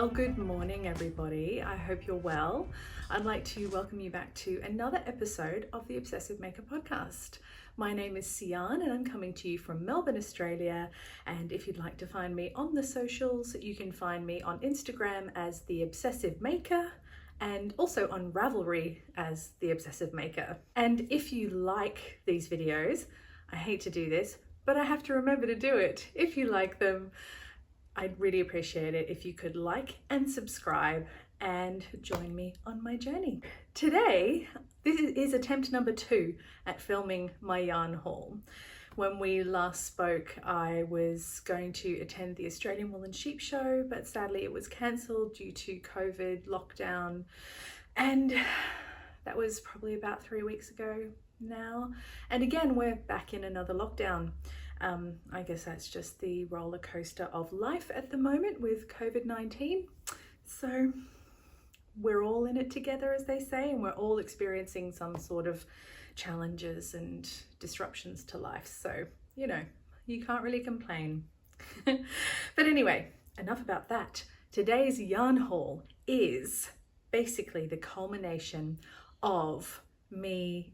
Well, good morning, everybody. I hope you're well. I'd like to welcome you back to another episode of the Obsessive Maker podcast. My name is Sian and I'm coming to you from Melbourne, Australia. And if you'd like to find me on the socials, you can find me on Instagram as The Obsessive Maker and also on Ravelry as The Obsessive Maker. And if you like these videos, I hate to do this, but I have to remember to do it. If you like them, I'd really appreciate it if you could like and subscribe and join me on my journey. Today, this is attempt number 2 at filming my yarn haul. When we last spoke, I was going to attend the Australian Wool and Sheep Show, but sadly it was cancelled due to COVID lockdown. And that was probably about 3 weeks ago now. And again, we're back in another lockdown. I guess that's just the roller coaster of life at the moment with COVID-19. So we're all in it together, as they say, and we're all experiencing some sort of challenges and disruptions to life. So, you know, you can't really complain. But anyway, enough about that. Today's yarn haul is basically the culmination of me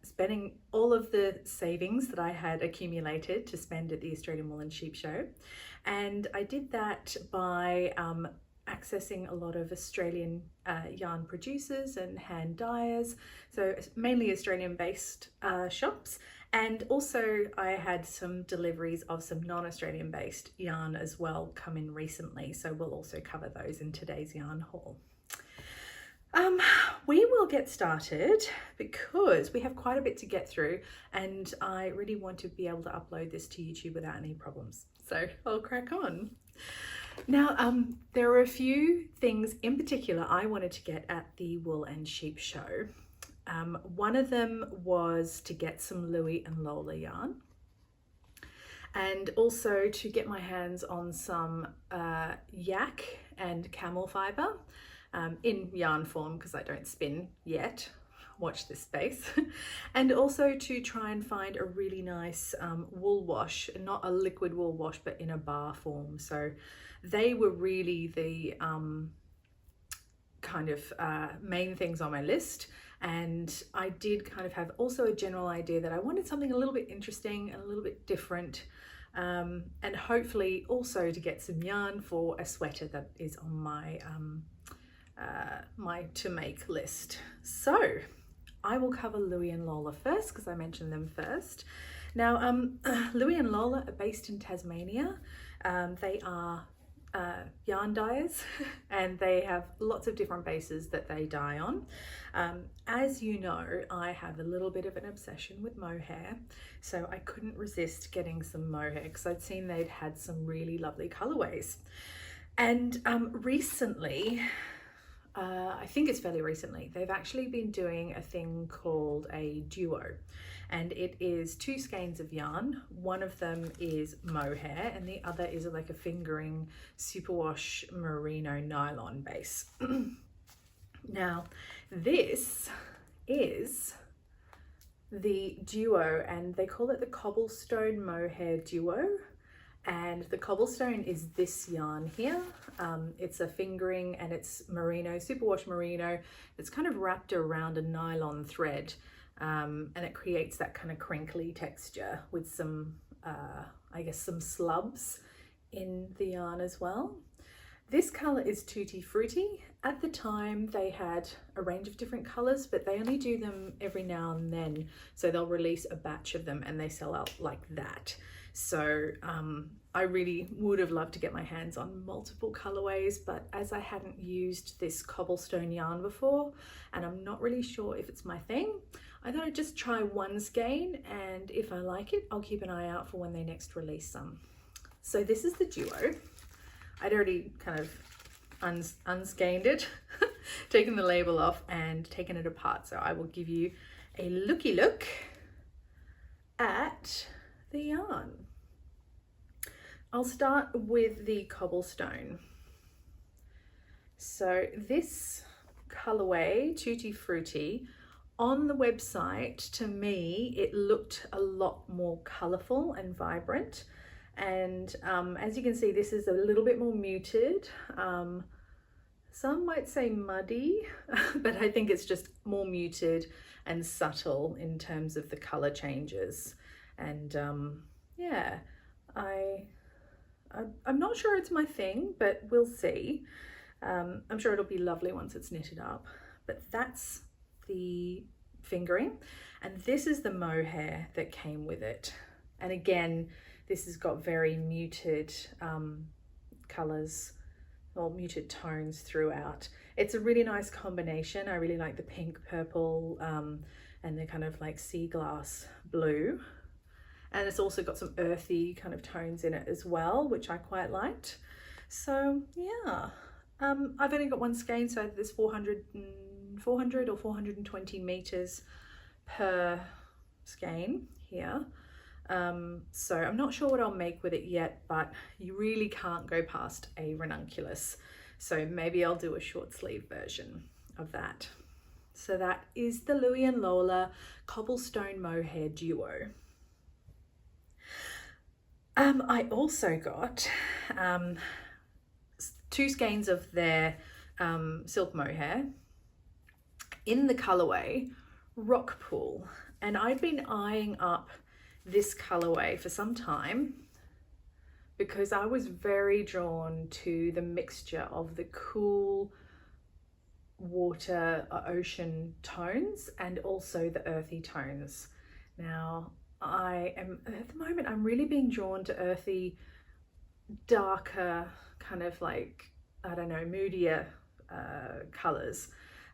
spending all of the savings that I had accumulated to spend at the Australian Wool and Sheep Show. And I did that by accessing a lot of Australian yarn producers and hand dyers, so mainly Australian based shops. And also I had some deliveries of some non-Australian based yarn as well come in recently, so we'll also cover those in today's yarn haul. We will get started because we have quite a bit to get through and I really want to be able to upload this to YouTube without any problems. So I'll crack on. Now, there are a few things in particular I wanted to get at the Wool and Sheep Show. One of them was to get some Louie and Lola yarn, and also to get my hands on some yak and camel fibre. In yarn form because I don't spin yet, watch this space. And also to try and find a really nice wool wash, not a liquid wool wash but in a bar form. So they were really the kind of main things on my list, and I did kind of have also a general idea that I wanted something a little bit interesting and a little bit different, and hopefully also to get some yarn for a sweater that is on my my to make list. So I will cover Louie and Lola first because I mentioned them first. Now Louie and Lola are based in Tasmania. They are yarn dyers and they have lots of different bases that they dye on. As you know, I have a little bit of an obsession with mohair, so I couldn't resist getting some mohair because I'd seen they'd had some really lovely colorways. And recently, I think it's fairly recently, they've actually been doing a thing called a duo, and it is 2 skeins of yarn. One of them is mohair and the other is like a fingering superwash merino nylon base. Now this is the duo and they call it the Cobblestone Mohair Duo. And the Cobblestone is this yarn here. It's a fingering and it's merino, superwash merino. It's kind of wrapped around a nylon thread, and it creates that kind of crinkly texture with some, I guess, some slubs in the yarn as well. This color is Tutti Frutti. At the time they had a range of different colors, but they only do them every now and then. So they'll release a batch of them and they sell out like that. So I really would have loved to get my hands on multiple colorways, but as I hadn't used this cobblestone yarn before and I'm not really sure if it's my thing, I thought I'd just try one skein, and if I like it, I'll keep an eye out for when they next release some. So this is the duo. I'd already kind of unskeined it, taken the label off and taken it apart. So I will give you a looky look at the yarn. I'll start with the cobblestone. So this colorway, Tutti Frutti, on the website, to me, it looked a lot more colorful and vibrant. And as you can see, this is a little bit more muted. Some might say muddy, but I think it's just more muted and subtle in terms of the color changes. And yeah, I'm not sure it's my thing, but we'll see. I'm sure it'll be lovely once it's knitted up. But that's the fingering, and this is the mohair that came with it. And again, this has got very muted colors, or muted tones throughout. It's a really nice combination. I really like the pink, purple, and the kind of like sea glass blue. And it's also got some earthy kind of tones in it as well, which I quite liked. So yeah, I've only got one skein, so there's 400 or 420 meters per skein here. So I'm not sure what I'll make with it yet, but you really can't go past a ranunculus. So maybe I'll do a short sleeve version of that. So that is the Louie and Lola Cobblestone Mohair Duo. I also got 2 skeins of their silk mohair in the colorway Rockpool, and I've been eyeing up this colorway for some time because I was very drawn to the mixture of the cool water ocean tones and also the earthy tones. Now I am at the moment, I'm really being drawn to earthy, darker, kind of like, I don't know, moodier colors.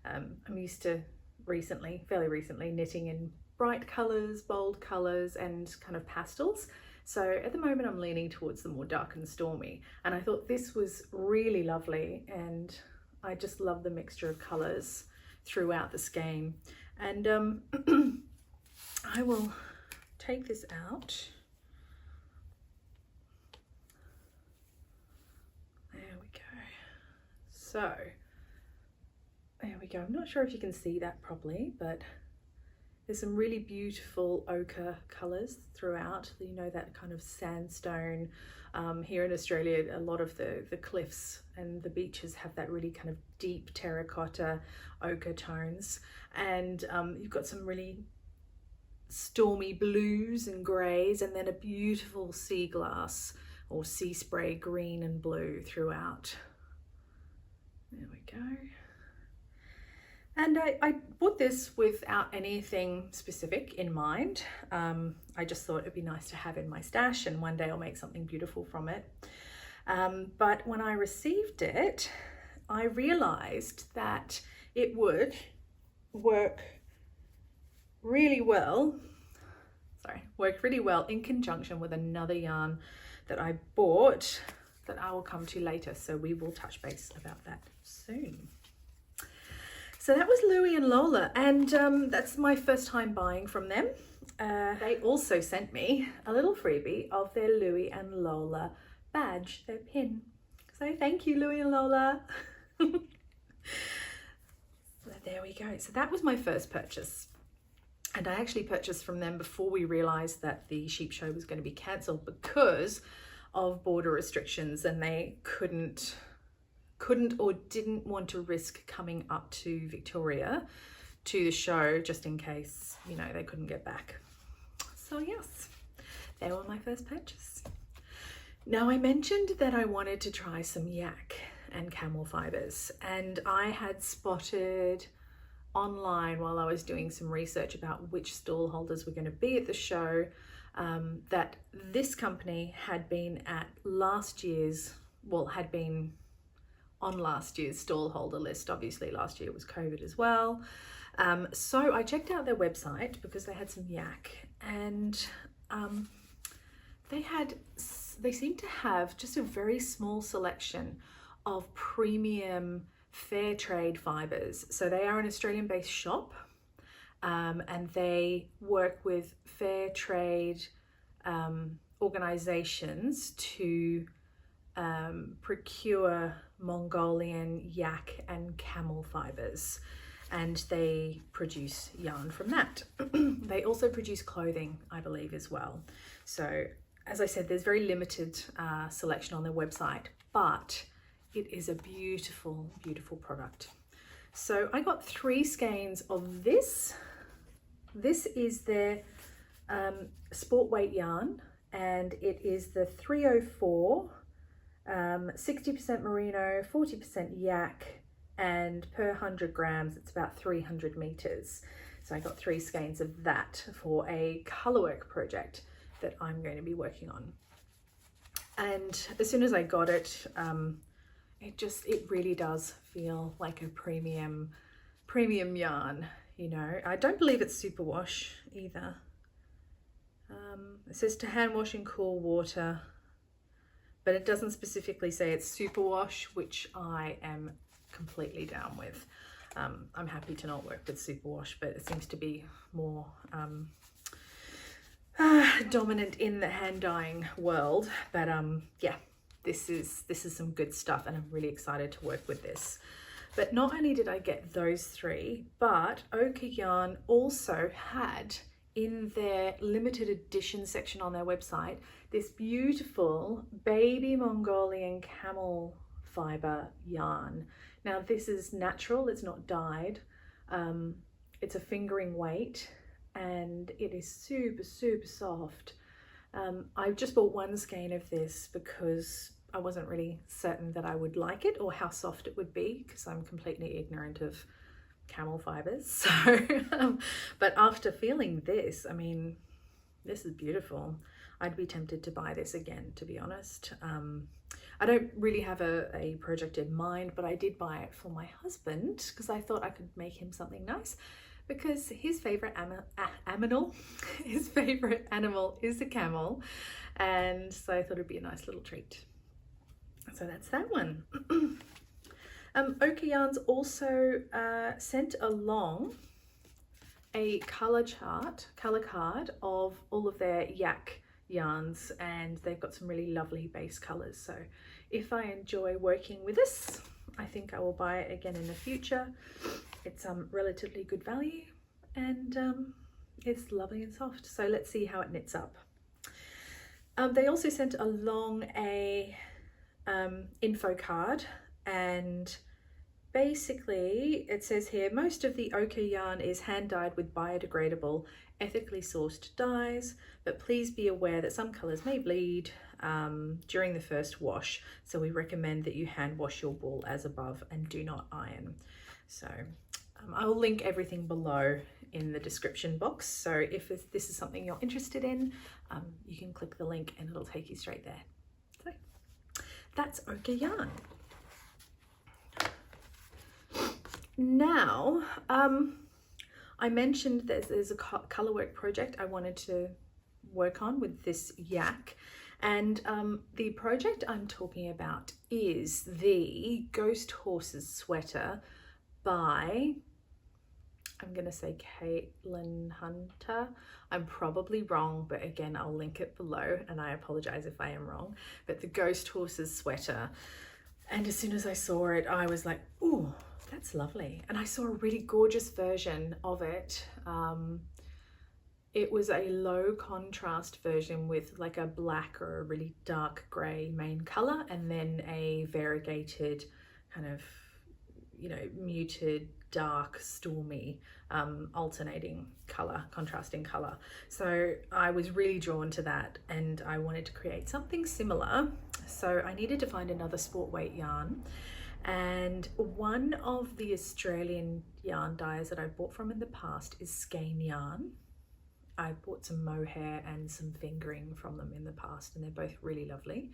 I'm used to fairly recently knitting in bright colors, bold colors, and kind of pastels. So at the moment I'm leaning towards the more dark and stormy, and I thought this was really lovely, and I just love the mixture of colors throughout the skein. And I will take this out. There we go. So there we go. I'm not sure if you can see that properly, but there's some really beautiful ochre colours throughout. You know, that kind of sandstone. Here in Australia, a lot of the cliffs and the beaches have that really kind of deep terracotta ochre tones. And you've got some really stormy blues and greys, and then a beautiful sea glass or sea spray green and blue throughout. There we go. And I bought this without anything specific in mind. I just thought it'd be nice to have in my stash, and one day I'll make something beautiful from it. But when I received it, I realized that it would work really well in conjunction with another yarn that I bought that I will come to later. So we will touch base about that soon. So that was Louie and Lola, and that's my first time buying from them. They also sent me a little freebie of their Louie and Lola badge, their pin. So thank you, Louie and Lola. So there we go. So that was my first purchase. And I actually purchased from them before we realized that the sheep show was going to be cancelled because of border restrictions, and they couldn't or didn't want to risk coming up to Victoria to the show just in case, you know, they couldn't get back. So yes, they were my first purchase. Now I mentioned that I wanted to try some yak and camel fibers, and I had spotted online while I was doing some research about which stall holders were going to be at the show, that this company had been on last year's stall holder list. Obviously last year was COVID as well. So I checked out their website because they had some yak, and they seemed to have just a very small selection of premium fair trade fibers. So they are an Australian based shop, and they work with fair trade organizations to procure Mongolian yak and camel fibers, and they produce yarn from that. They also produce clothing, I believe, as well. So as I said, there's very limited selection on their website, but it is a beautiful, beautiful product. So I got 3 skeins of this. This is their sport weight yarn, and it is the 304, 60% merino, 40% yak, and per 100 grams, it's about 300 meters. So I got 3 skeins of that for a colorwork project that I'm going to be working on. And as soon as I got it, it really does feel like a premium yarn, you know. I don't believe it's superwash either. It says to hand wash in cool water, but it doesn't specifically say it's superwash, which I am completely down with. I'm happy to not work with superwash, but it seems to be more dominant in the hand dyeing world. But yeah, this is some good stuff, and I'm really excited to work with this. But not only did I get those 3, but Ochre Yarn also had in their limited edition section on their website this beautiful baby Mongolian camel fiber yarn. Now this is natural, it's not dyed. It's a fingering weight, and it is super, super soft. I just bought 1 skein of this because I wasn't really certain that I would like it or how soft it would be, because I'm completely ignorant of camel fibers. So but after feeling this, I mean, this is beautiful. I'd be tempted to buy this again, to be honest. I don't really have a project in mind, but I did buy it for my husband because I thought I could make him something nice, because his favorite animal is a camel, and so I thought it'd be a nice little treat. So that's that one. Ochre Yarns also sent along a colour card of all of their yak yarns, and they've got some really lovely base colours. So if I enjoy working with this, I think I will buy it again in the future. It's relatively good value, and it's lovely and soft. So let's see how it knits up. They also sent along a info card, and basically it says here, most of the ochre yarn is hand dyed with biodegradable, ethically sourced dyes, but please be aware that some colours may bleed during the first wash, so we recommend that you hand wash your wool as above and do not iron. So I'll link everything below in the description box, so if this is something you're interested in, you can click the link and it'll take you straight there. So that's ochre yarn. Now, I mentioned there's a colourwork project I wanted to work on with this yak, and the project I'm talking about is the Ghost Horses Sweater by, I'm going to say Caitlin Hunter. I'm probably wrong, but again, I'll link it below, and I apologize if I am wrong. But the Ghost Horses Sweater, and as soon as I saw it, I was like, ooh, that's lovely. And I saw a really gorgeous version of it. It was a low contrast version with like a black or a really dark grey main colour, and then a variegated kind of, you know, muted, dark, stormy, alternating colour, contrasting colour. So I was really drawn to that, and I wanted to create something similar. So I needed to find another sport weight yarn. And one of the Australian yarn dyers that I bought from in the past is Skein Yarn. I bought some mohair and some fingering from them in the past, and they're both really lovely.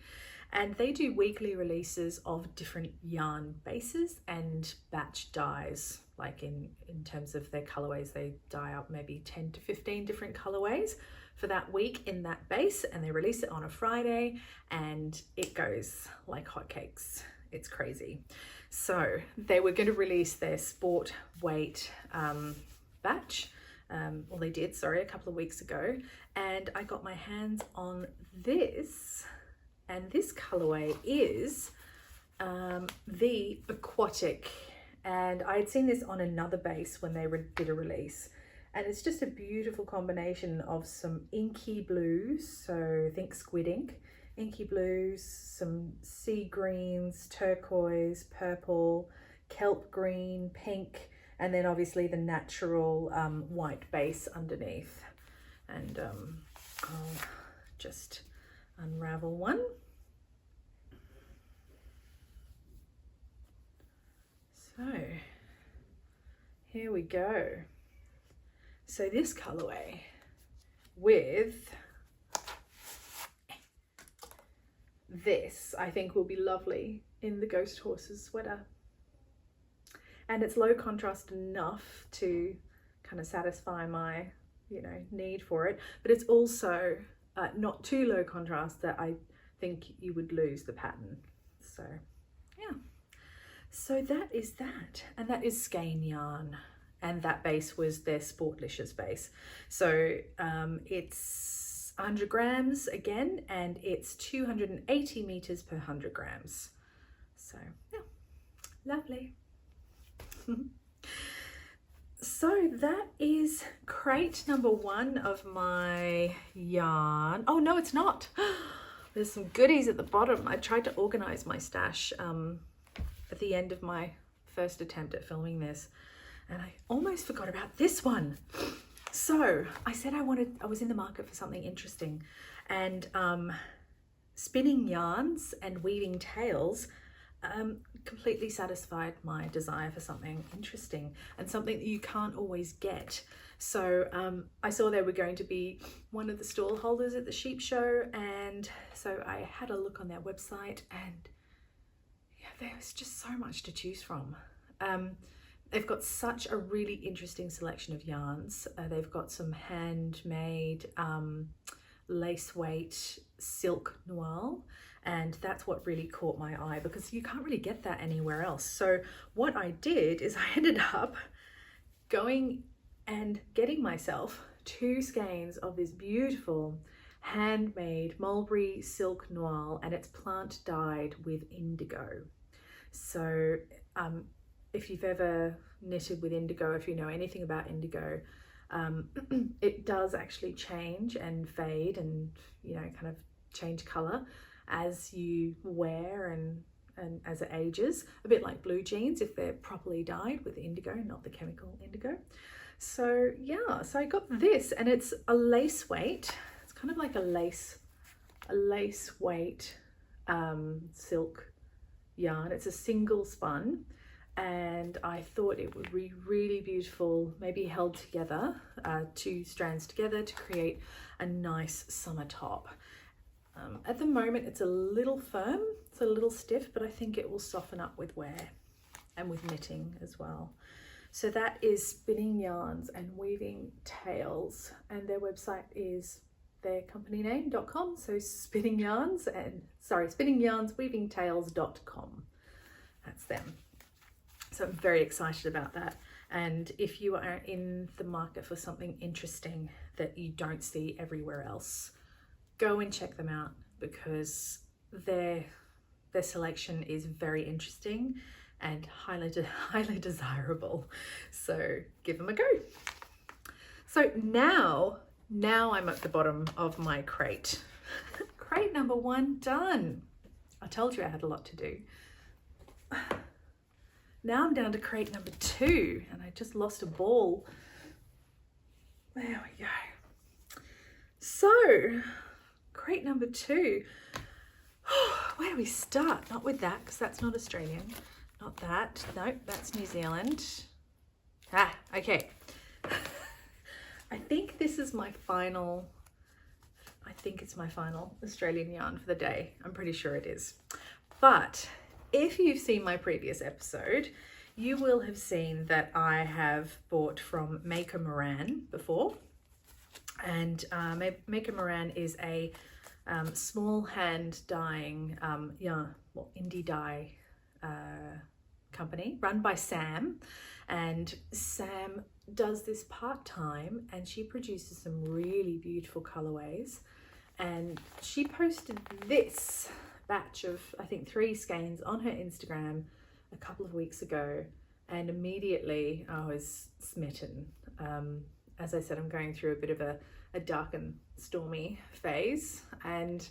And they do weekly releases of different yarn bases and batch dyes. Like in terms of their colorways, they dye up maybe 10 to 15 different colorways for that week in that base, and they release it on a Friday, and it goes like hotcakes. It's crazy. So they were going to release their sport weight batch. Well, they did, sorry, a couple of weeks ago, and I got my hands on this, and this colorway is the Aquatic, and I had seen this on another base when they did a release, And it's just a beautiful combination of some inky blues, so think squid ink, inky blues, some sea greens, turquoise, purple, kelp green, pink, and then obviously the natural white base underneath. And I'll just unravel one. So here we go. So this colorway with this, I think, will be lovely in the Ghost Horses sweater. And it's low contrast enough to kind of satisfy my, you know, need for it, but it's also not too low contrast that I think you would lose the pattern. So yeah, so that is that, and that is Skein Yarn. And that base was their Sportlicious base. So it's 100 grams again, and it's 280 meters per 100 grams. So yeah, lovely. So that is crate number 1 of my yarn. Oh no, it's not. There's some goodies at the bottom. I tried to organize my stash at the end of my first attempt at filming this, and I almost forgot about this one. So I said I was in the market for something interesting, and spinning yarns and weaving tails completely satisfied my desire for something interesting and something that you can't always get. So I saw they were going to be one of the stall holders at the sheep show, and so I had a look on their website, and yeah, there was just so much to choose from. They've got such a really interesting selection of yarns. They've got some handmade lace weight silk Noil, and that's what really caught my eye because you can't really get that anywhere else. So what I did is I ended up going and getting myself 2 skeins of this beautiful handmade Mulberry silk Noil, and it's plant dyed with indigo. So if you've ever knitted with indigo, if you know anything about indigo, it does actually change and fade and, you know, kind of change color as you wear and as it ages, a bit like blue jeans if they're properly dyed with indigo, not the chemical indigo. So yeah, so I got this, and it's a lace weight. It's kind of like a lace weight silk yarn. It's a single spun, and I thought it would be really beautiful, maybe held together, 2 strands together to create a nice summer top. At the moment it's a little firm, it's a little stiff, but I think it will soften up with wear and with knitting as well. So that is Spinning Yarns and Weaving Tails, and their website is their company name.com, so spinningyarnsweavingtails.com. That's them. So I'm very excited about that. And if you are in the market for something interesting that you don't see everywhere else, go and check them out because their selection is very interesting and highly desirable. So give them a go. So now I'm at the bottom of my crate. Crate number 1 done. I told you I had a lot to do. Now I'm down to crate number 2, and I just lost a ball. There we go. So, crate number 2. Where do we start? Not with that, because that's not Australian. Not that. Nope, that's New Zealand. Okay. I think this is my final, I think it's my final Australian yarn for the day. I'm pretty sure it is. But if you've seen my previous episode, you will have seen that I have bought from Maker Moran before. And Maker Moran is a small hand dyeing indie dye company run by Sam, and Sam does this part-time, and she produces some really beautiful colorways. And she posted this batch of, I think, 3 skeins on her Instagram a couple of weeks ago, and immediately I was smitten. as I said, I'm going through a bit of a dark and stormy phase, and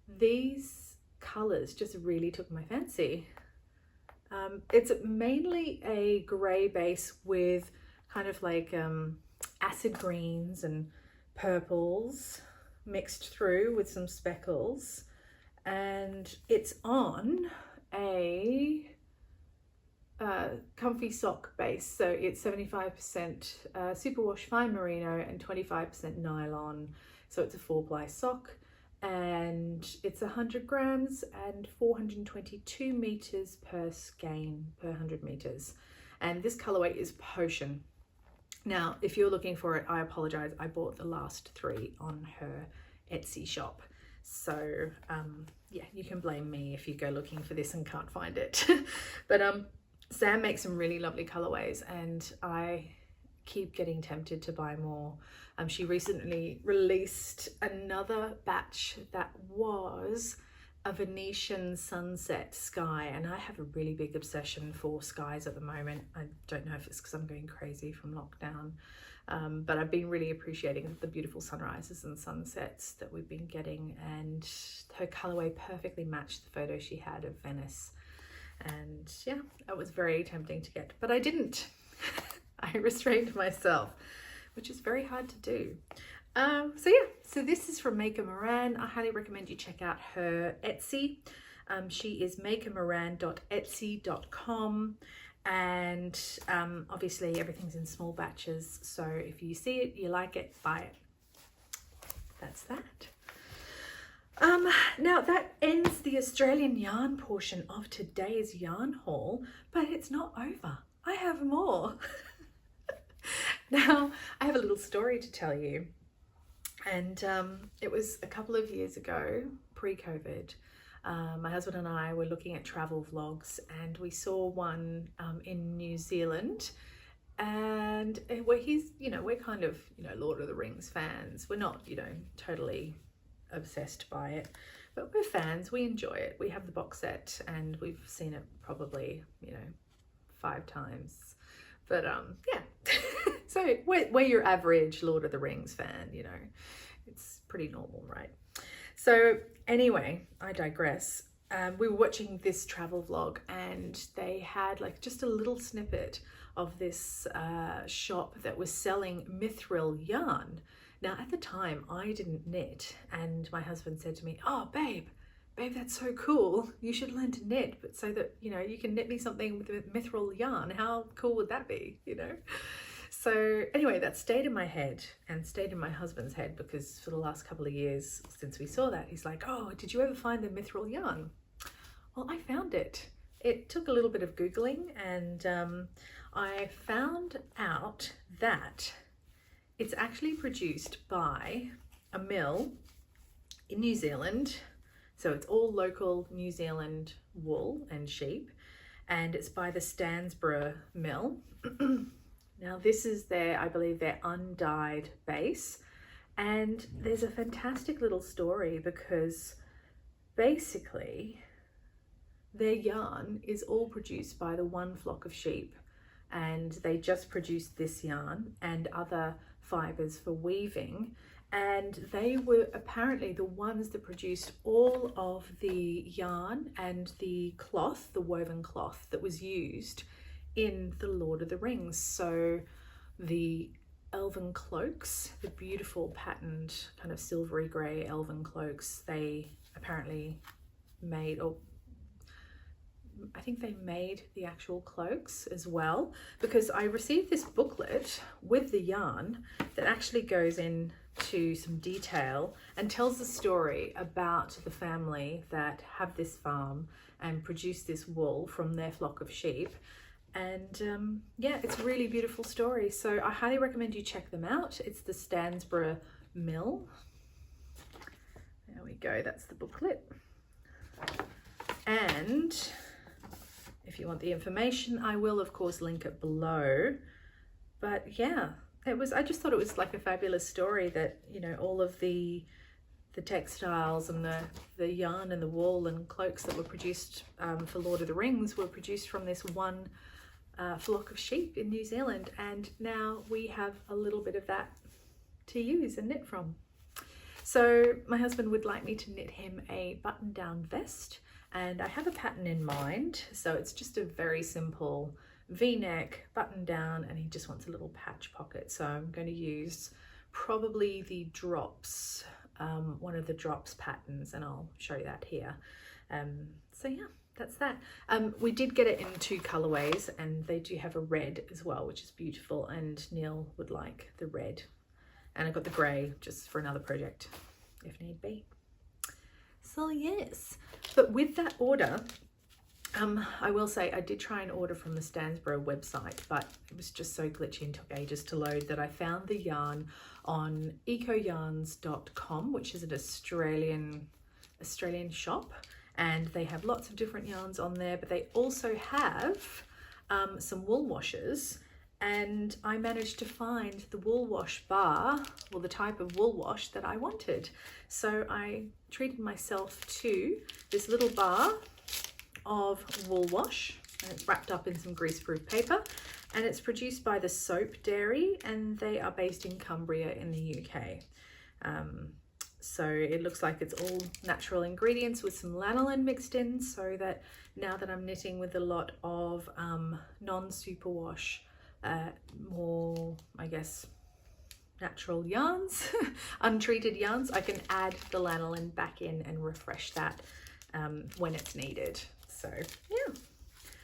these colors just really took my fancy. It's mainly a gray base with kind of like acid greens and purples mixed through with some speckles, and it's on a comfy sock base. So it's 75% superwash fine merino and 25% nylon. So it's a 4-ply sock, and it's 100 grams and 422 meters per skein per 100 meters. And this colorway is Potion. Now, if you're looking for it, I apologize. I bought the last 3 on her Etsy shop. So yeah, you can blame me if you go looking for this and can't find it. But Sam makes some really lovely colorways, and I keep getting tempted to buy more. She recently released another batch that was a Venetian sunset sky, and I have a really big obsession for skies at the moment. I don't know if it's because I'm going crazy from lockdown, but I've been really appreciating the beautiful sunrises and sunsets that we've been getting, and her colorway perfectly matched the photo she had of Venice. And yeah, it was very tempting to get, but I didn't. I restrained myself, which is very hard to do. So yeah, so this is from Maker Moran. I highly recommend you check out her Etsy. She is makermoran.etsy.com, and obviously everything's in small batches. So if you see it, you like it, buy it. That's that. Now that ends the Australian yarn portion of today's yarn haul, but it's not over. I have more. Now, I have a little story to tell you, and it was a couple of years ago, pre-COVID. My husband and I were looking at travel vlogs, and we saw one in New Zealand, and we're kind of, Lord of the Rings fans. We're not, totally obsessed by it, but we're fans. We enjoy it. We have the box set, and we've seen it probably, 5 times. But yeah, so we're your average Lord of the Rings fan, it's pretty normal, right? So anyway, I digress. We were watching this travel vlog, and they had like just a little snippet of this shop that was selling mithril yarn. Now at the time I didn't knit, and my husband said to me, "Oh babe, that's so cool. You should learn to knit, but so that, you can knit me something with mithril yarn. How cool would that be, So anyway, that stayed in my head and stayed in my husband's head, because for the last couple of years since we saw that, he's like, "Oh, did you ever find the mithril yarn?" Well, I found it. It took a little bit of Googling, and I found out that it's actually produced by a mill in New Zealand. So it's all local New Zealand wool and sheep, and it's by the Stansborough mill. Now this is I believe their undyed base, and there's a fantastic little story, because basically their yarn is all produced by the one flock of sheep, and they just produced this yarn and other fibers for weaving. And they were apparently the ones that produced all of the yarn and the cloth, the woven cloth that was used in the Lord of the Rings. So the Elven Cloaks, the beautiful patterned kind of silvery grey Elven Cloaks, they apparently made, or I think they made the actual cloaks as well, because I received this booklet with the yarn that actually goes in to some detail and tells the story about the family that have this farm and produce this wool from their flock of sheep. And yeah, it's a really beautiful story. So I highly recommend you check them out. It's the Stansborough Mill. There we go, that's the booklet. And if you want the information, I will of course link it below. But yeah, I just thought it was like a fabulous story that, all of the textiles and the yarn and the wool and cloaks that were produced for Lord of the Rings were produced from this one flock of sheep in New Zealand, and now we have a little bit of that to use and knit from. So my husband would like me to knit him a button-down vest, and I have a pattern in mind. So it's just a very simple V-neck button down, and he just wants a little patch pocket. So I'm going to use probably the drops, one of the drops patterns, and I'll show you that here. So yeah, that's that. We did get it in 2 colorways, and they do have a red as well, which is beautiful, and Neil would like the red. And I got the grey just for another project if need be. So yes, but with that order, I will say I did try and order from the Stansborough website, but it was just so glitchy and took ages to load that I found the yarn on ecoyarns.com, which is an Australian shop, and they have lots of different yarns on there, but they also have some wool washes, and I managed to find the wool wash bar, or the type of wool wash that I wanted. So I treated myself to this little bar of wool wash, and it's wrapped up in some greaseproof paper, and it's produced by the Soap Dairy, and they are based in Cumbria in the UK. So it looks like it's all natural ingredients with some lanolin mixed in, so that now that I'm knitting with a lot of non-superwash, more, I guess, natural yarns, untreated yarns, I can add the lanolin back in and refresh that when it's needed. So yeah,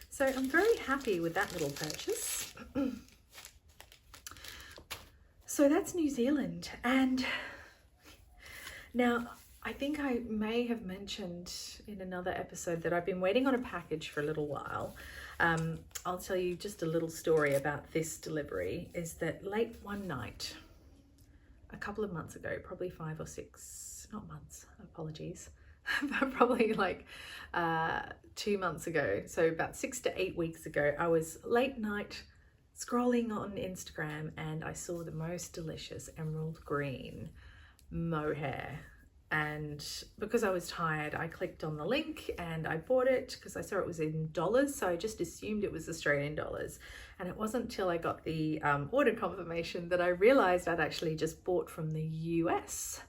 so I'm very happy with that little purchase. So that's New Zealand. And now I think I may have mentioned in another episode that I've been waiting on a package for a little while. I'll tell you just a little story about this delivery. Is that late one night, a couple of months ago, probably 5 or 6, not months, apologies, but probably like 2 months ago, so about 6 to 8 weeks ago, I was late night scrolling on Instagram, and I saw the most delicious emerald green mohair, and because I was tired, I clicked on the link and I bought it because I saw it was in dollars, so I just assumed it was Australian dollars. And it wasn't until I got the order confirmation that I realized I'd actually just bought from the US,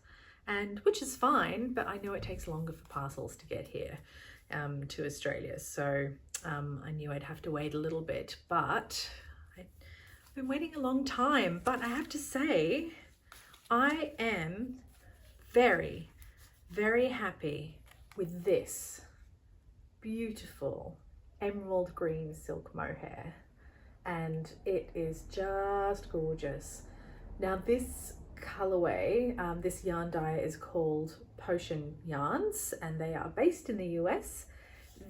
and which is fine, but I know it takes longer for parcels to get here to Australia, so I knew I'd have to wait a little bit, but I've been waiting a long time. But I have to say, I am very, very happy with this beautiful emerald green silk mohair, and it is just gorgeous. Now this colorway, this yarn dye is called Potion Yarns, and they are based in the US.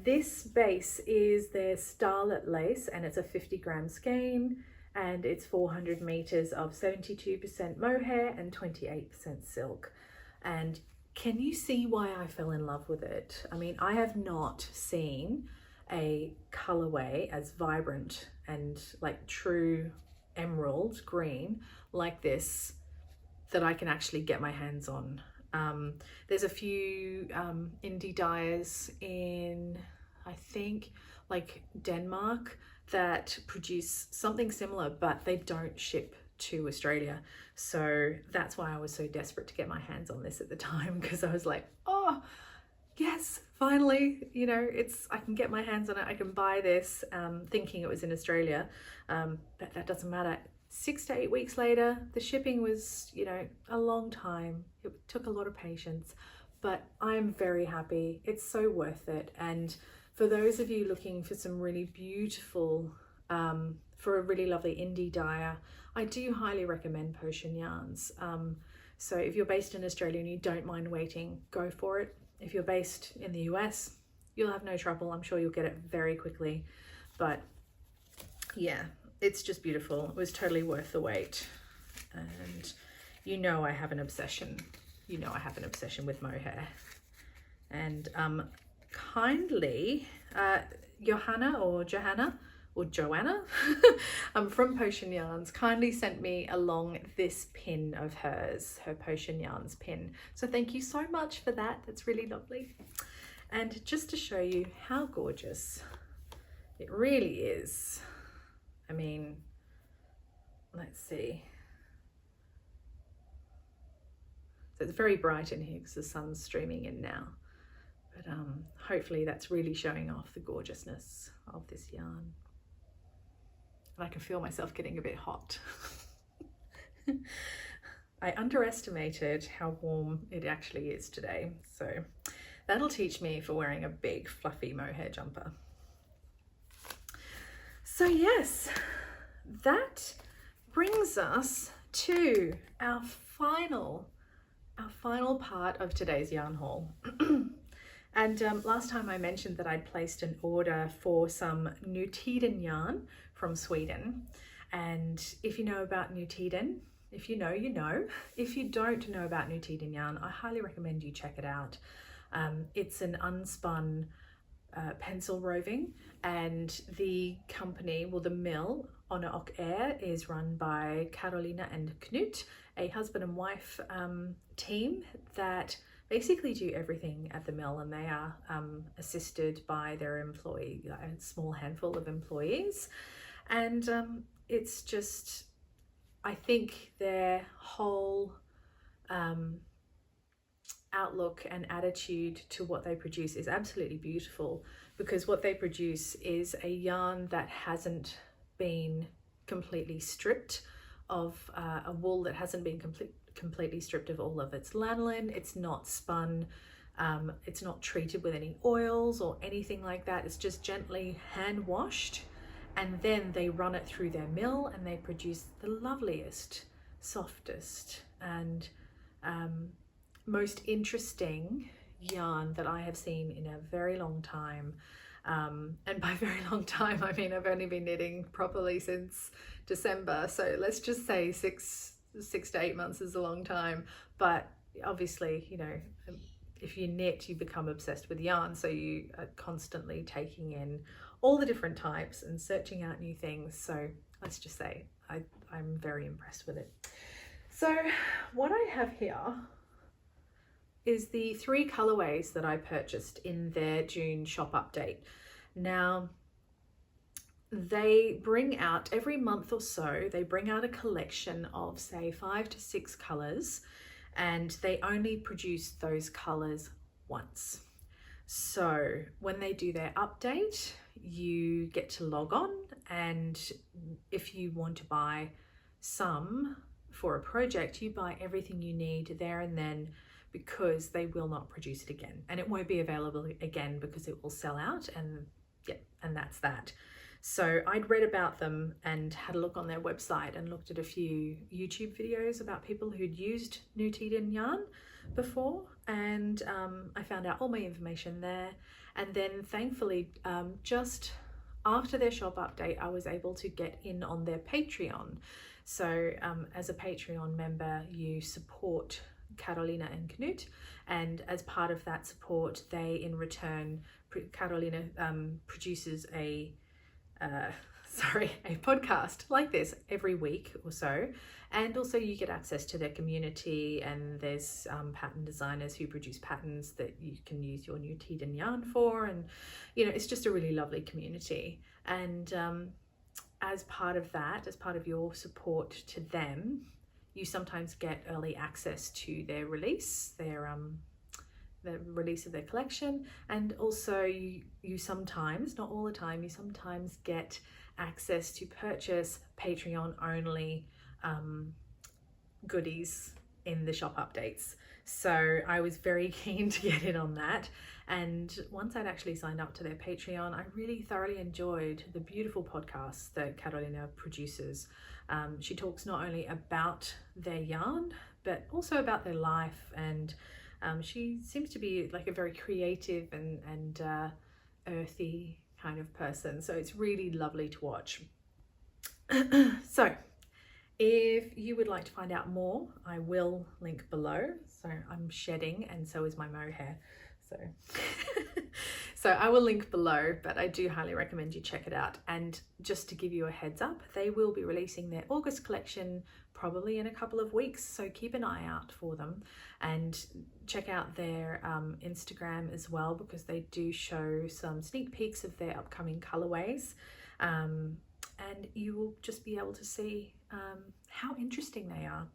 This base is their Starlet Lace, and it's a 50-gram skein, and it's 400 meters of 72% mohair and 28% silk. And can you see why I fell in love with it? I mean, I have not seen a colorway as vibrant and like true emerald green like this that I can actually get my hands on. There's a few indie dyers in, I think, like Denmark that produce something similar, but they don't ship to Australia. So that's why I was so desperate to get my hands on this at the time, because I was like, oh yes, finally, you know, I can get my hands on it, I can buy this, thinking it was in Australia, but that doesn't matter. 6 to 8 weeks later, the shipping was, you know, a long time. It took a lot of patience, but I'm very happy. It's so worth it. And for those of you looking for some really beautiful, for a really lovely indie dyer, I do highly recommend Potion Yarns. So if you're based in Australia and you don't mind waiting, go for it. If you're based in the US, you'll have no trouble. I'm sure you'll get it very quickly. But yeah, it's just beautiful. It was totally worth the wait. And you know I have an obsession. You know I have an obsession with mohair. And kindly, Johanna from Potion Yarns kindly sent me along this pin of hers, her Potion Yarns pin. So thank you so much for that. That's really lovely. And just to show you how gorgeous it really is, I mean, let's see. So it's very bright in here because the sun's streaming in now. But hopefully that's really showing off the gorgeousness of this yarn. And I can feel myself getting a bit hot. I underestimated how warm it actually is today. So that'll teach me for wearing a big fluffy mohair jumper. So yes, that brings us to our final part of today's yarn haul. And last time I mentioned that I'd placed an order for some Nutiden yarn from Sweden. And if you know about Nutiden, if you know, you know. If you don't know about Nutiden yarn, I highly recommend you check it out. It's an unspun pencil roving, and the company, well, the mill, honerocheir, is run by Carolina and Knut, a husband and wife team that basically do everything at the mill, and they are assisted by their employee, a small handful of employees. And it's just, I think their whole outlook and attitude to what they produce is absolutely beautiful, because what they produce is a yarn that hasn't been completely stripped of a wool that hasn't been completely stripped of all of its lanolin. It's not spun, it's not treated with any oils or anything like that. It's just gently hand washed, and then they run it through their mill and they produce the loveliest, softest and most interesting yarn that I have seen in a very long time. And by very long time, I mean I've only been knitting properly since December, so let's just say six to 8 months is a long time. But obviously, you know, if you knit, you become obsessed with yarn, so you are constantly taking in all the different types and searching out new things. So let's just say I'm very impressed with it. So what I have here is the 3 colorways that I purchased in their June shop update. Now, they bring out every month or so, they bring out a collection of say 5 to 6 colors, and they only produce those colors once. So when they do their update, you get to log on, and if you want to buy some for a project, you buy everything you need there and then, because they will not produce it again, and it won't be available again because it will sell out. And yeah, and that's that. So I'd read about them and had a look on their website and looked at a few YouTube videos about people who'd used Nutiden yarn before, and I found out all my information there. And then thankfully, just after their shop update, I was able to get in on their Patreon. So as a Patreon member, you support Carolina and Knut, and as part of that support, they in return, Carolina produces a podcast like this every week or so, and also you get access to their community, and there's pattern designers who produce patterns that you can use your Nutiden yarn for, and you know, it's just a really lovely community. And as part of that, as part of your support to them, you sometimes get early access to their release, the release of their collection, and also you sometimes, not all the time, you sometimes get access to purchase Patreon only goodies in the shop updates. So I was very keen to get in on that, and once I'd actually signed up to their Patreon, I really thoroughly enjoyed the beautiful podcasts that Carolina produces. She talks not only about their yarn, but also about their life, and she seems to be like a very creative and earthy kind of person. So it's really lovely to watch. So if you would like to find out more, I will link below. So I'm shedding, and so is my mohair. So I will link below, but I do highly recommend you check it out. And just to give you a heads up, they will be releasing their August collection probably in a couple of weeks, so keep an eye out for them, and check out their Instagram as well, because they do show some sneak peeks of their upcoming colorways. and you will just be able to see how interesting they are.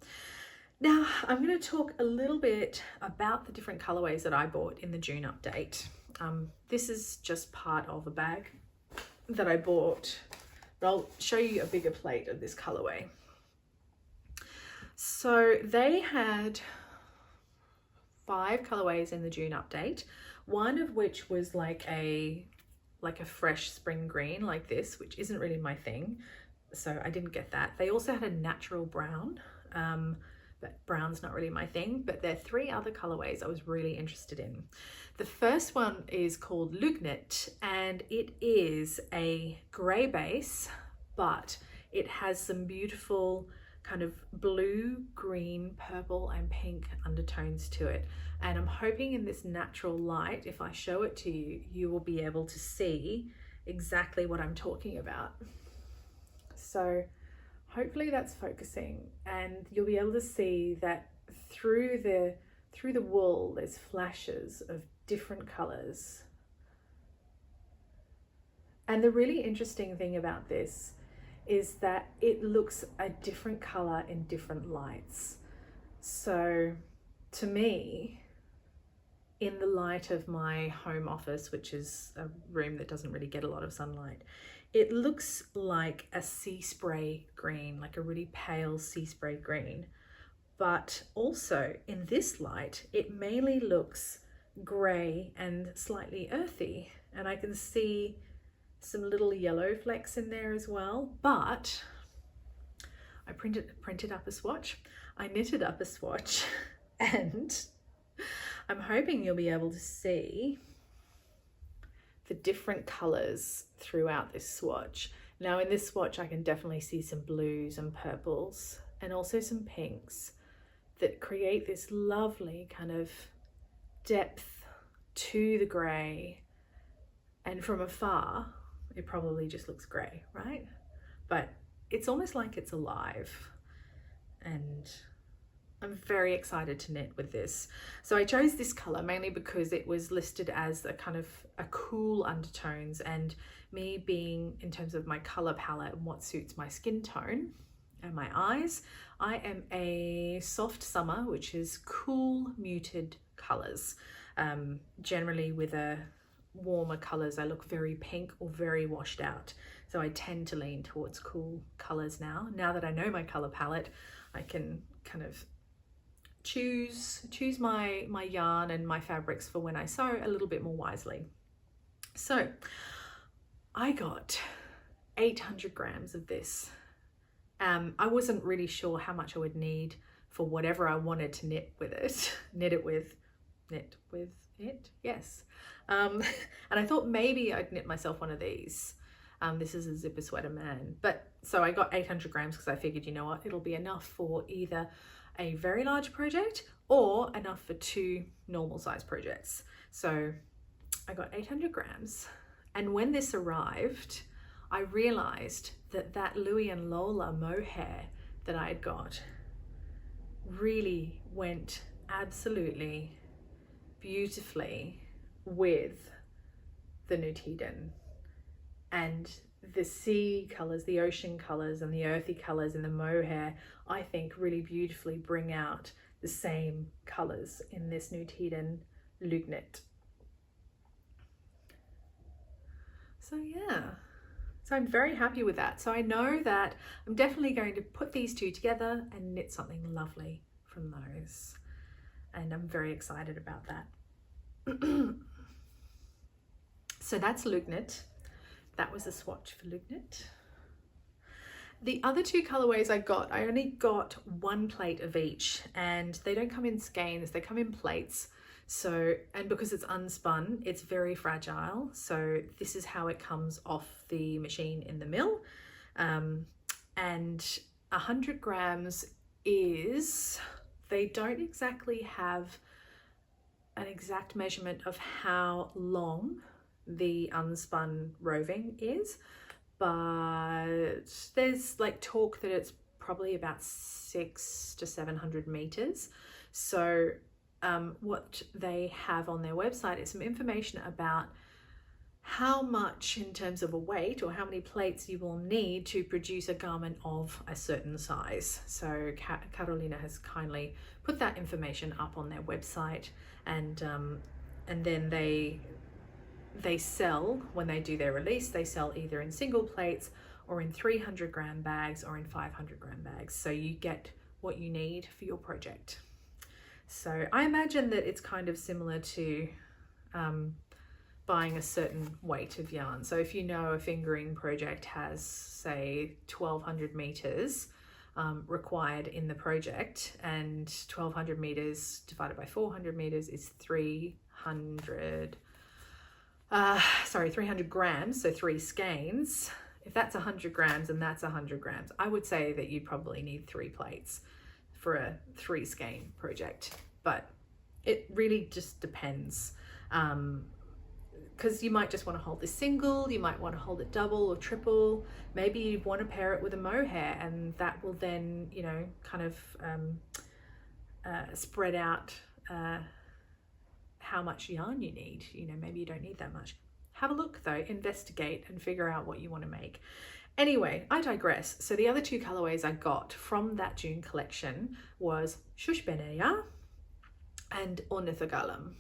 Now I'm going to talk a little bit about the different colorways that I bought in the June update. This is just part of a bag that I bought, but I'll show you a bigger plate of this colorway. So they had 5 colorways in the June update, one of which was like a fresh spring green like this, which isn't really my thing, so I didn't get that. They also had a natural brown, but brown's not really my thing, but there are 3 other colorways I was really interested in. The first one is called Lugnet, and it is a grey base, but it has some beautiful kind of blue, green, purple and pink undertones to it. And I'm hoping in this natural light, if I show it to you, you will be able to see exactly what I'm talking about. So hopefully that's focusing, and you'll be able to see that through the wool there's flashes of different colors. And the really interesting thing about this is that it looks a different color in different lights. So to me, in the light of my home office, which is a room that doesn't really get a lot of sunlight, it looks like a sea spray green, like a really pale sea spray green. But also in this light, it mainly looks gray and slightly earthy, and I can see some little yellow flecks in there as well. But I printed up a swatch, I knitted up a swatch, and I'm hoping you'll be able to see the different colors throughout this swatch. Now in this swatch I can definitely see some blues and purples and also some pinks that create this lovely kind of depth to the grey, and from afar it probably just looks grey, right? But it's almost like it's alive, and I'm very excited to knit with this. So I chose this colour mainly because it was listed as a kind of a cool undertones, and me being, in terms of my colour palette and what suits my skin tone and my eyes, I am a soft summer, which is cool muted colours. Generally with a warmer colours I look very pink or very washed out, so I tend to lean towards cool colours now. Now that I know my colour palette, I can kind of choose my yarn and my fabrics for when I sew a little bit more wisely. So I got 800 grams of this. I wasn't really sure how much I would need for whatever I wanted to knit with it. Knit with it, yes. And I thought maybe I'd knit myself one of these. This is a zipper sweater man, but so I got 800 grams because I figured, you know what, it'll be enough for either a very large project or enough for 2 normal size projects. So I got 800 grams, and when this arrived I realized that that Louie and Lola mohair that I had got really went absolutely beautifully with the Nutiden, and the sea colors, the ocean colors and the earthy colors in the mohair, I think really beautifully bring out the same colors in this Nutiden Lugnet. So yeah, so I'm very happy with that. So I know that I'm definitely going to put these 2 together and knit something lovely from those, and I'm very excited about that. So that's Lugnet. That was a swatch for Lugnet. The other 2 colorways I only got 1 plate of each, and they don't come in skeins, they come in plates. So, and because it's unspun, it's very fragile. So this is how it comes off the machine in the mill. And 100 grams is, they don't exactly have an exact measurement of how long the unspun roving is, but there's like talk that it's probably about 600 to 700 meters. So what they have on their website is some information about how much in terms of a weight or how many plates you will need to produce a garment of a certain size. So Carolina has kindly put that information up on their website, and then they sell, when they do their release, they sell either in single plates or in 300-gram bags or in 500-gram bags. So you get what you need for your project. So I imagine that it's kind of similar to buying a certain weight of yarn. So if you know a fingering project has, say, 1200 meters required in the project, and 1200 meters divided by 400 meters is 300 grams, so 3 skeins. If that's 100 grams and that's 100 grams, I would say that you probably need 3 plates for a 3 skein project, but it really just depends. Because you might just want to hold this single, you might want to hold it double or triple, maybe you want to pair it with a mohair, and that will then, you know, kind of spread out how much yarn you need. You know, maybe you don't need that much. Have a look though, investigate and figure out what you want to make. Anyway, I digress. So the other 2 colorways I got from that June collection was Korsbeneja and Ornithogalum.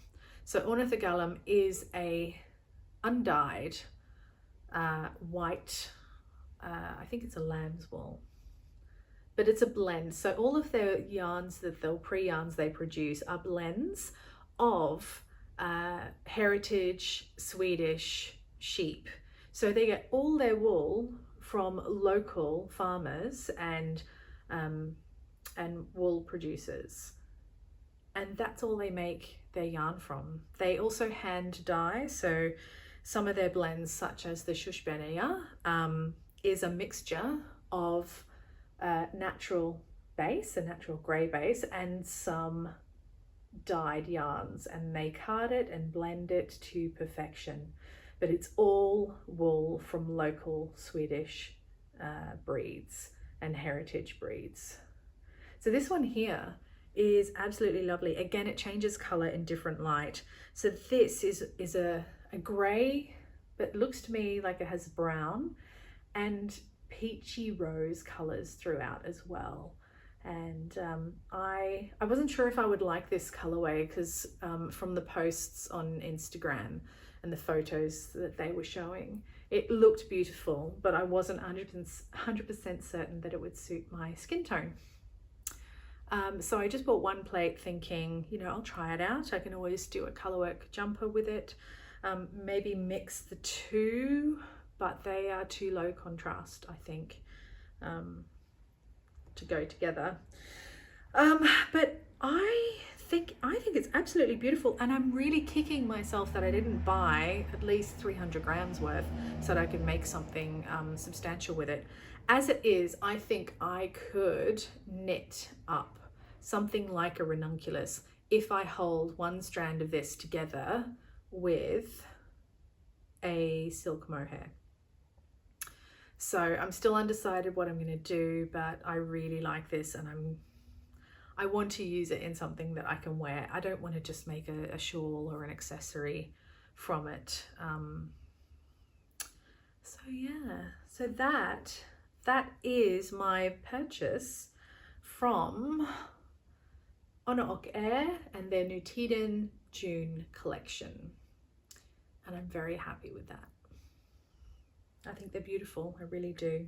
So Ornithogalum is a undyed white, I think it's a lamb's wool, but it's a blend. So all of their yarns, the pre-yarns they produce, are blends of heritage Swedish sheep. So they get all their wool from local farmers and wool producers, and that's all they make their yarn from. They also hand dye, so some of their blends, such as the Korsbeneja, is a mixture of natural base, a natural grey base, and some dyed yarns, and they card it and blend it to perfection. But it's all wool from local Swedish breeds and heritage breeds. So this one here is absolutely lovely. Again, it changes color in different light. So this is a gray, but looks to me like it has brown and peachy rose colors throughout as well. And I wasn't sure if I would like this colorway because from the posts on Instagram and the photos that they were showing, it looked beautiful, but I wasn't 100% certain that it would suit my skin tone. So I just bought 1 plate thinking, you know, I'll try it out. I can always do a colorwork jumper with it. Maybe mix the 2, but they are too low contrast, I think, to go together. But I think it's absolutely beautiful, and I'm really kicking myself that I didn't buy at least 300 grams worth so that I could make something substantial with it. As it is, I think I could knit up something like a ranunculus if I hold 1 strand of this together with a silk mohair. So I'm still undecided what I'm going to do, but I really like this, and I want to use it in something that I can wear. I don't want to just make a shawl or an accessory from it. So yeah, so that is my purchase from honerocheir and their Nutiden June collection, and I'm very happy with that. I think they're beautiful, I really do.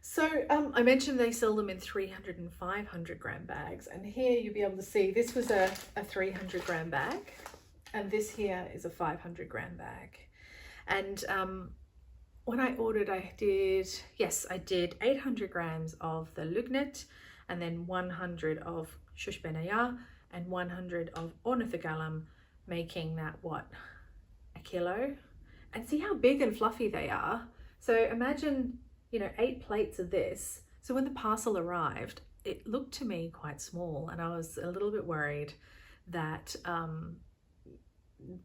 So I mentioned they sell them in 300 and 500 gram bags, and here you'll be able to see this was a 300 gram bag, and this here is a 500 gram bag. And when I ordered, I did 800 grams of the Lugnet, and then 100 of Korsbeneja and 100 of Ornithogalum, making that, what, a kilo? And see how big and fluffy they are. So imagine, you know, 8 plates of this. So when the parcel arrived, it looked to me quite small, and I was a little bit worried that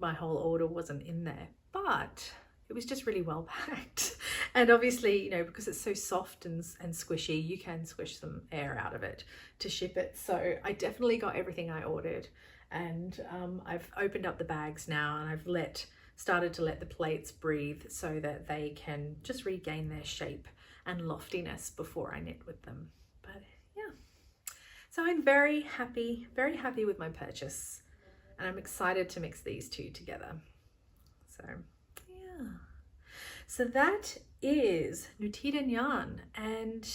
my whole order wasn't in there, but it was just really well packed. And obviously, you know, because it's so soft and squishy, you can squish some air out of it to ship it. So I definitely got everything I ordered, and I've opened up the bags now, and I've let started to let the plaits breathe so that they can just regain their shape and loftiness before I knit with them. But yeah, so I'm very happy with my purchase, and I'm excited to mix these two together. So yeah, so that is Nutiden yarn, and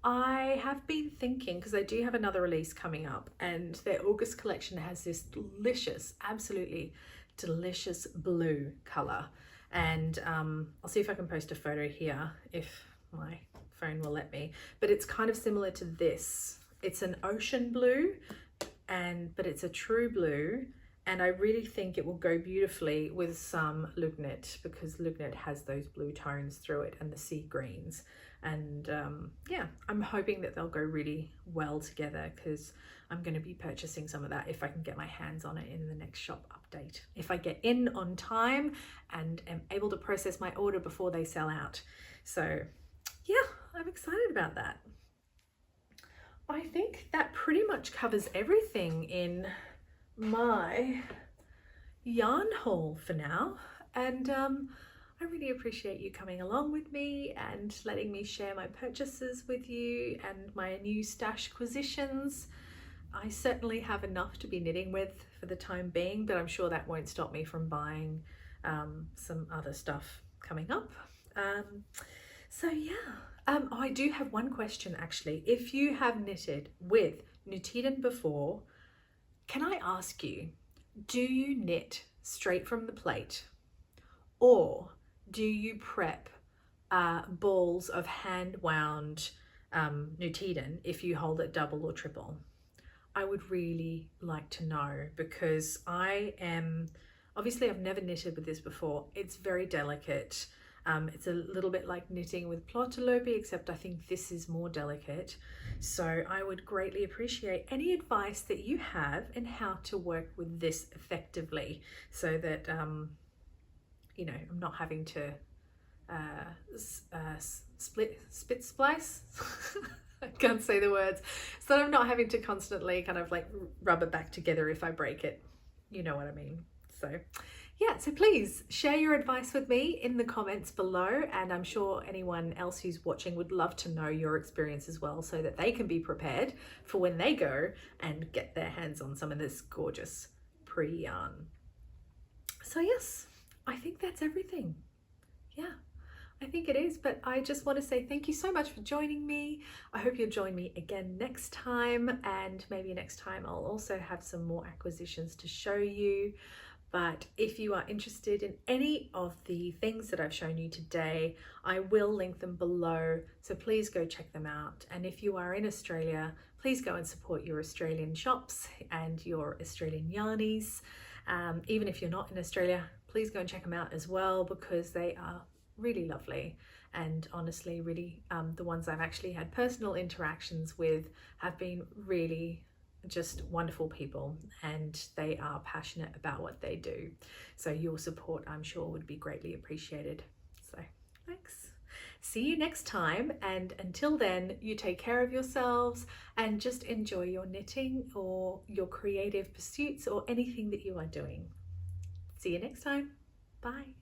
I have been thinking, because I do have another release coming up, and their August collection has this delicious, absolutely delicious blue color, and I'll see if I can post a photo here if my phone will let me, but it's kind of similar to this. It's an ocean blue, but it's a true blue, and I really think it will go beautifully with some Lugnet, because Lugnet has those blue tones through it and the sea greens. And yeah, I'm hoping that they'll go really well together, because I'm going to be purchasing some of that if I can get my hands on it in the next shop update, if I get in on time and am able to process my order before they sell out. So yeah, I'm excited about that. I think that pretty much covers everything in my yarn haul for now, and I really appreciate you coming along with me and letting me share my purchases with you and my new stash acquisitions. I certainly have enough to be knitting with for the time being, but I'm sure that won't stop me from buying some other stuff coming up. So yeah, oh, I do have one question actually. If you have knitted with Nutiden before, can I ask you, do you knit straight from the plate, or do you prep balls of hand wound Nutiden if you hold it double or triple? I would really like to know, because obviously I've never knitted with this before. It's very delicate. It's a little bit like knitting with Plotalope, except I think this is more delicate. So I would greatly appreciate any advice that you have in how to work with this effectively, so that you know, I'm not having to spit splice. I can't say the words. So I'm not having to constantly kind of like rub it back together if I break it. You know what I mean? So yeah, so please share your advice with me in the comments below, and I'm sure anyone else who's watching would love to know your experience as well, so that they can be prepared for when they go and get their hands on some of this gorgeous pre-yarn. So yes, I think that's everything. Yeah, I think it is, but I just want to say thank you so much for joining me. I hope you'll join me again next time, and maybe next time I'll also have some more acquisitions to show you. But if you are interested in any of the things that I've shown you today, I will link them below, so please go check them out. And if you are in Australia, please go and support your Australian shops and your Australian yarnies. Even if you're not in Australia, please go and check them out as well, because they are really lovely, and honestly really the ones I've actually had personal interactions with have been really just wonderful people, and they are passionate about what they do. So your support, I'm sure, would be greatly appreciated. So thanks. See you next time, and until then, you take care of yourselves and just enjoy your knitting or your creative pursuits or anything that you are doing. See you next time. Bye.